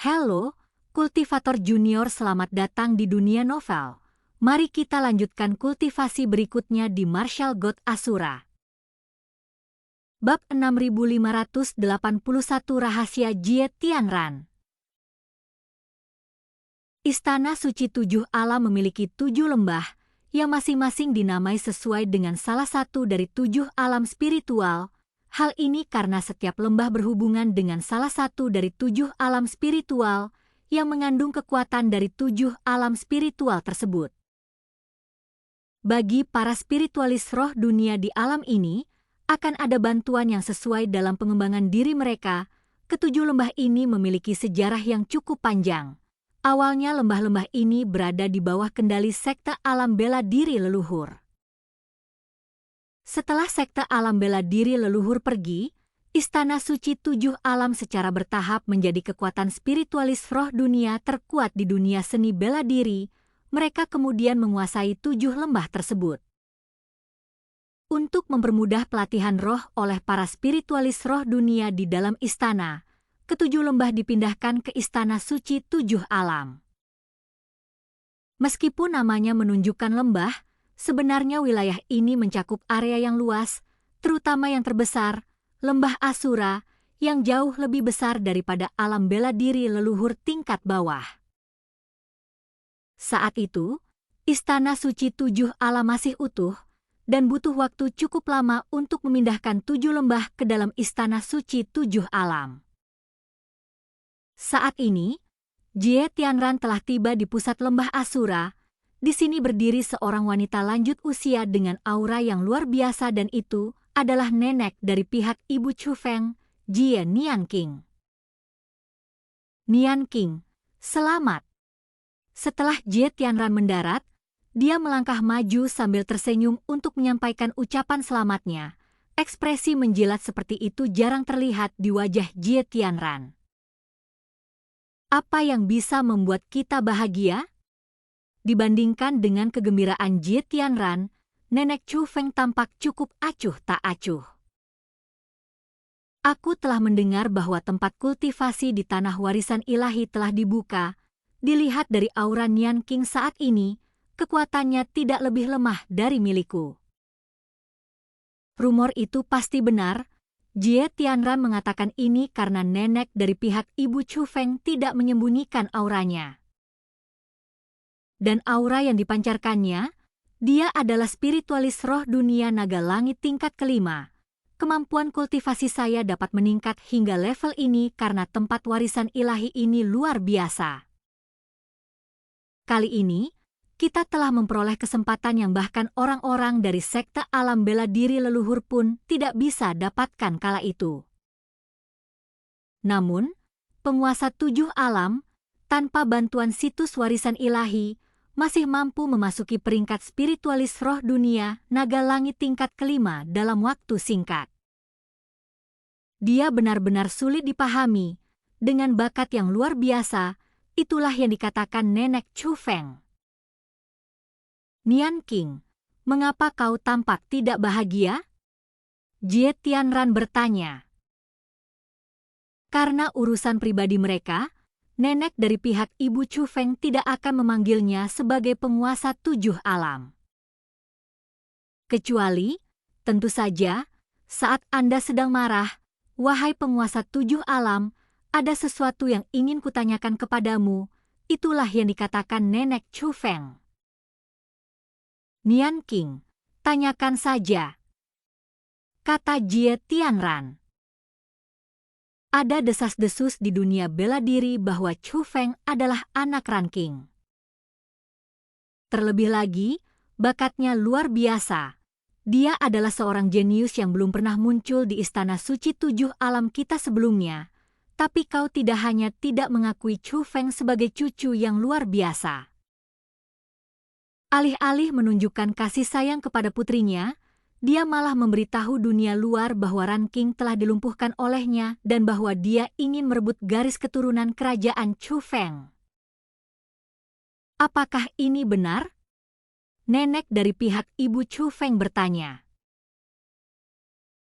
Halo, kultivator junior, selamat datang di dunia novel. Mari kita lanjutkan kultivasi berikutnya di Martial God Asura. Bab 6581 Rahasia Jie Tianran. Istana Suci Tujuh Alam memiliki 7 lembah yang masing-masing dinamai sesuai dengan salah satu dari 7 alam spiritual. Hal ini karena setiap lembah berhubungan dengan salah satu dari 7 alam spiritual yang mengandung kekuatan dari 7 alam spiritual tersebut. Bagi para spiritualis roh dunia di alam ini, akan ada bantuan yang sesuai dalam pengembangan diri mereka. Ketujuh lembah ini memiliki sejarah yang cukup panjang. Awalnya lembah-lembah ini berada di bawah kendali sekte alam bela diri leluhur. Setelah sekte alam bela diri leluhur pergi, Istana Suci Tujuh Alam secara bertahap menjadi kekuatan spiritualis roh dunia terkuat di dunia seni bela diri. Mereka kemudian menguasai 7 lembah tersebut. Untuk mempermudah pelatihan roh oleh para spiritualis roh dunia di dalam istana, ketujuh lembah dipindahkan ke Istana Suci Tujuh Alam. Meskipun namanya menunjukkan lembah, sebenarnya wilayah ini mencakup area yang luas, terutama yang terbesar, Lembah Asura, yang jauh lebih besar daripada alam bela diri leluhur tingkat bawah. Saat itu, Istana Suci Tujuh Alam masih utuh, dan butuh waktu cukup lama untuk memindahkan 7 lembah ke dalam Istana Suci Tujuh Alam. Saat ini, Jie Tianran telah tiba di pusat Lembah Asura. Di sini berdiri seorang wanita lanjut usia dengan aura yang luar biasa, dan itu adalah nenek dari pihak Ibu Chu Feng, Jie Nianqing. Nianqing, selamat. Setelah Jie Tianran mendarat, dia melangkah maju sambil tersenyum untuk menyampaikan ucapan selamatnya. Ekspresi menjilat seperti itu jarang terlihat di wajah Jie Tianran. Apa yang bisa membuat kita bahagia? Dibandingkan dengan kegembiraan Jie Tianran, Nenek Chu Feng tampak cukup acuh tak acuh. Aku telah mendengar bahwa tempat kultivasi di tanah warisan ilahi telah dibuka. Dilihat dari aura Nianqing saat ini, kekuatannya tidak lebih lemah dari milikku. Rumor itu pasti benar. Jie Tianran mengatakan ini karena nenek dari pihak Ibu Chu Feng tidak menyembunyikan auranya. Dan aura yang dipancarkannya, dia adalah spiritualis roh dunia naga langit tingkat kelima. Kemampuan kultivasi saya dapat meningkat hingga level ini karena tempat warisan ilahi ini luar biasa. Kali ini, kita telah memperoleh kesempatan yang bahkan orang-orang dari sekte alam bela diri leluhur pun tidak bisa dapatkan kala itu. Namun, penguasa 7 alam, tanpa bantuan situs warisan ilahi, masih mampu memasuki peringkat spiritualis roh dunia naga langit tingkat kelima dalam waktu singkat. Dia benar-benar sulit dipahami. Dengan bakat yang luar biasa, itulah yang dikatakan Nenek Chu Feng. Nianqing, mengapa kau tampak tidak bahagia? Jie Tianran bertanya. Karena urusan pribadi mereka, nenek dari pihak Ibu Chu Feng tidak akan memanggilnya sebagai penguasa 7 alam. Kecuali, tentu saja, saat Anda sedang marah, wahai penguasa 7 alam, ada sesuatu yang ingin kutanyakan kepadamu. Itulah yang dikatakan Nenek Chu Feng. Nianqing, tanyakan saja, kata Jie Tianran. Ada desas-desus di dunia bela diri bahwa Chu Feng adalah anak ranking. Terlebih lagi, bakatnya luar biasa. Dia adalah seorang jenius yang belum pernah muncul di Istana Suci Tujuh Alam kita sebelumnya. Tapi kau tidak hanya tidak mengakui Chu Feng sebagai cucu yang luar biasa. Alih-alih menunjukkan kasih sayang kepada putrinya, dia malah memberitahu dunia luar bahwa ranking telah dilumpuhkan olehnya dan bahwa dia ingin merebut garis keturunan kerajaan Chu Feng. Apakah ini benar? Nenek dari pihak Ibu Chu Feng bertanya.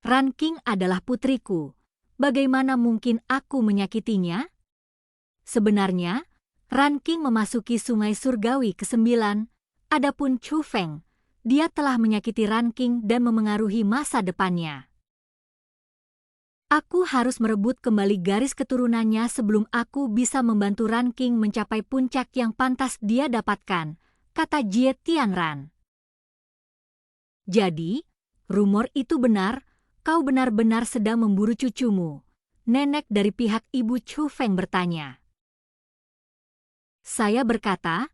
Ranking adalah putriku. Bagaimana mungkin aku menyakitinya? Sebenarnya, Ranking memasuki sungai surgawi ke-9, adapun Chu Feng, dia telah menyakiti Ranking dan memengaruhi masa depannya. Aku harus merebut kembali garis keturunannya sebelum aku bisa membantu Ranking mencapai puncak yang pantas dia dapatkan, kata Jie Tianran. Jadi, rumor itu benar, kau benar-benar sedang memburu cucumu, nenek dari pihak ibu Chu Feng bertanya. Saya berkata,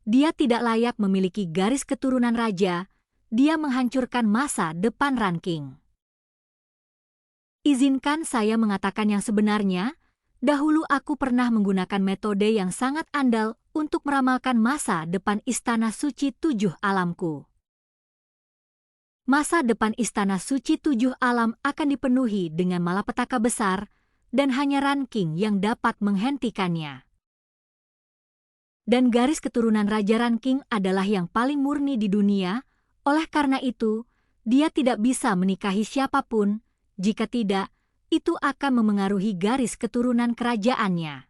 dia tidak layak memiliki garis keturunan raja, dia menghancurkan masa depan Ranking. Izinkan saya mengatakan yang sebenarnya, dahulu aku pernah menggunakan metode yang sangat andal untuk meramalkan masa depan Istana Suci 7 Alamku. Masa depan Istana Suci 7 Alam akan dipenuhi dengan malapetaka besar, dan hanya Ranking yang dapat menghentikannya. Dan garis keturunan Raja Ranking adalah yang paling murni di dunia, oleh karena itu, dia tidak bisa menikahi siapapun, jika tidak, itu akan memengaruhi garis keturunan kerajaannya.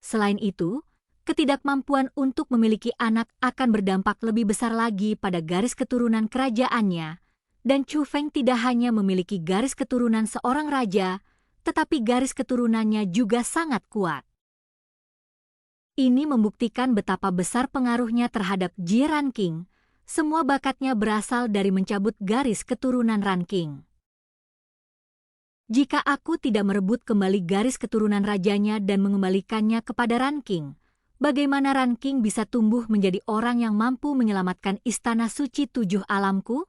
Selain itu, ketidakmampuan untuk memiliki anak akan berdampak lebih besar lagi pada garis keturunan kerajaannya, dan Chu Feng tidak hanya memiliki garis keturunan seorang raja, tetapi garis keturunannya juga sangat kuat. Ini membuktikan betapa besar pengaruhnya terhadap Jie Ranking. Semua bakatnya berasal dari mencabut garis keturunan Ranking. Jika aku tidak merebut kembali garis keturunan rajanya dan mengembalikannya kepada Ranking, bagaimana Ranking bisa tumbuh menjadi orang yang mampu menyelamatkan Istana Suci 7 Alamku?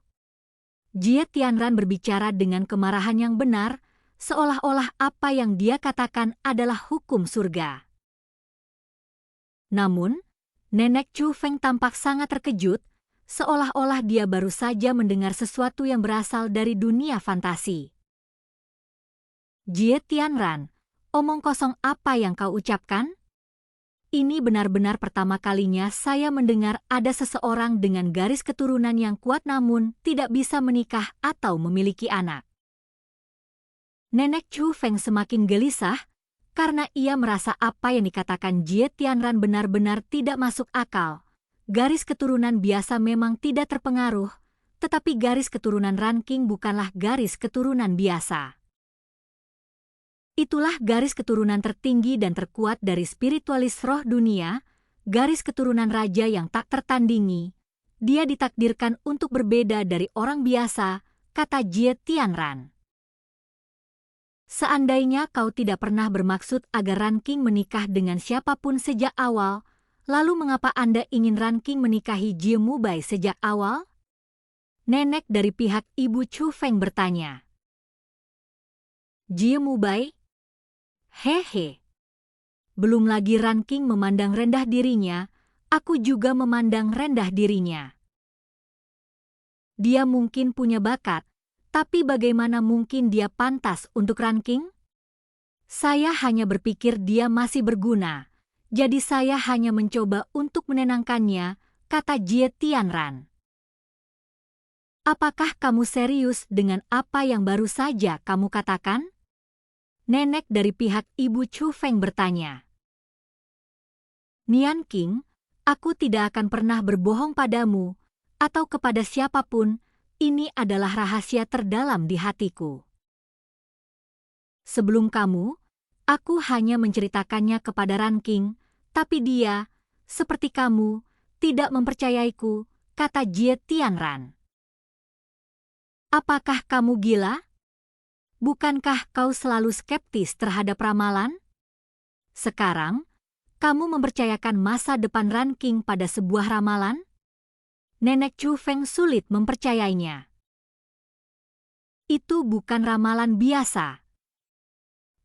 Jie Tianran berbicara dengan kemarahan yang benar, seolah-olah apa yang dia katakan adalah hukum surga. Namun, Nenek Chu Feng tampak sangat terkejut, seolah-olah dia baru saja mendengar sesuatu yang berasal dari dunia fantasi. Jie Tianran, omong kosong apa yang kau ucapkan? Ini benar-benar pertama kalinya saya mendengar ada seseorang dengan garis keturunan yang kuat namun tidak bisa menikah atau memiliki anak. Nenek Chu Feng semakin gelisah, karena ia merasa apa yang dikatakan Jie Tianran benar-benar tidak masuk akal. Garis keturunan biasa memang tidak terpengaruh, tetapi garis keturunan Ranking bukanlah garis keturunan biasa. Itulah garis keturunan tertinggi dan terkuat dari spiritualis roh dunia, garis keturunan raja yang tak tertandingi. Dia ditakdirkan untuk berbeda dari orang biasa, kata Jie Tianran. Seandainya kau tidak pernah bermaksud agar Ranking menikah dengan siapapun sejak awal, lalu mengapa Anda ingin Ranking menikahi Jie Mubai sejak awal? Nenek dari pihak ibu Chu Feng bertanya. Jie Mubai? Hehe. Belum lagi Ranking memandang rendah dirinya, aku juga memandang rendah dirinya. Dia mungkin punya bakat, tapi bagaimana mungkin dia pantas untuk Ranking? Saya hanya berpikir dia masih berguna, jadi saya hanya mencoba untuk menenangkannya, kata Jie Tianran. Apakah kamu serius dengan apa yang baru saja kamu katakan? Nenek dari pihak ibu Chu Feng bertanya. Nian King, aku tidak akan pernah berbohong padamu, atau kepada siapapun. Ini adalah rahasia terdalam di hatiku. Sebelum kamu, aku hanya menceritakannya kepada Ranking, tapi dia, seperti kamu, tidak mempercayaiku, kata Jie Tianran. Apakah kamu gila? Bukankah kau selalu skeptis terhadap ramalan? Sekarang, kamu mempercayakan masa depan Ranking pada sebuah ramalan? Nenek Chu Feng sulit mempercayainya. Itu bukan ramalan biasa,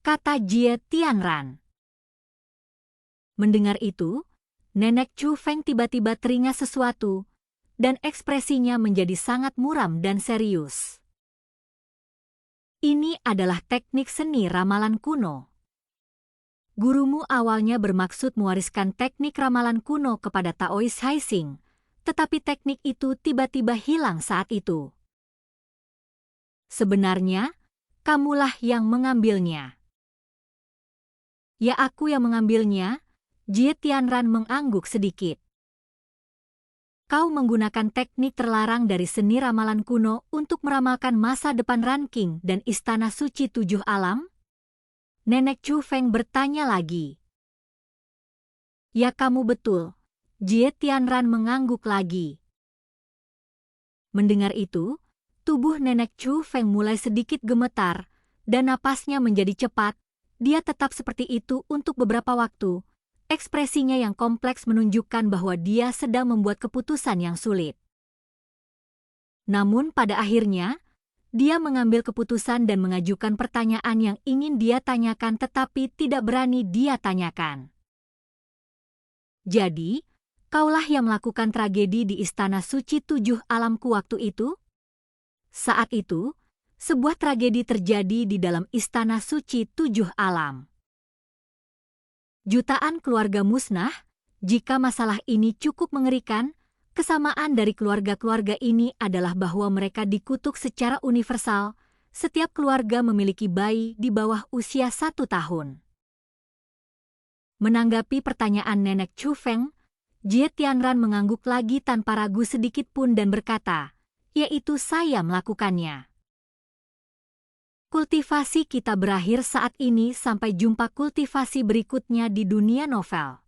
kata Jie Tianran. Mendengar itu, Nenek Chu Feng tiba-tiba teringat sesuatu, dan ekspresinya menjadi sangat muram dan serius. Ini adalah teknik seni ramalan kuno. Gurumu awalnya bermaksud mewariskan teknik ramalan kuno kepada Taois Haixing, tetapi teknik itu tiba-tiba hilang saat itu. Sebenarnya, kamulah yang mengambilnya. Ya aku yang mengambilnya, Jie Tianran mengangguk sedikit. Kau menggunakan teknik terlarang dari seni ramalan kuno untuk meramalkan masa depan Ranking dan Istana Suci Tujuh Alam? Nenek Chu Feng bertanya lagi. Ya kamu betul. Jie Tianran mengangguk lagi. Mendengar itu, tubuh Nenek Chu Feng mulai sedikit gemetar, dan napasnya menjadi cepat. Dia tetap seperti itu untuk beberapa waktu. Ekspresinya yang kompleks menunjukkan bahwa dia sedang membuat keputusan yang sulit. Namun pada akhirnya, dia mengambil keputusan dan mengajukan pertanyaan yang ingin dia tanyakan tetapi tidak berani dia tanyakan. Jadi, kaulah yang melakukan tragedi di Istana Suci Tujuh Alamku waktu itu? Saat itu, sebuah tragedi terjadi di dalam Istana Suci Tujuh Alam. Jutaan keluarga musnah. Jika masalah ini cukup mengerikan, kesamaan dari keluarga-keluarga ini adalah bahwa mereka dikutuk secara universal. Setiap keluarga memiliki bayi di bawah usia 1 tahun. Menanggapi pertanyaan Nenek Chu Feng, Jie Tianran mengangguk lagi tanpa ragu sedikit pun dan berkata, yaitu saya melakukannya. Kultivasi kita berakhir saat ini, sampai jumpa kultivasi berikutnya di dunia novel.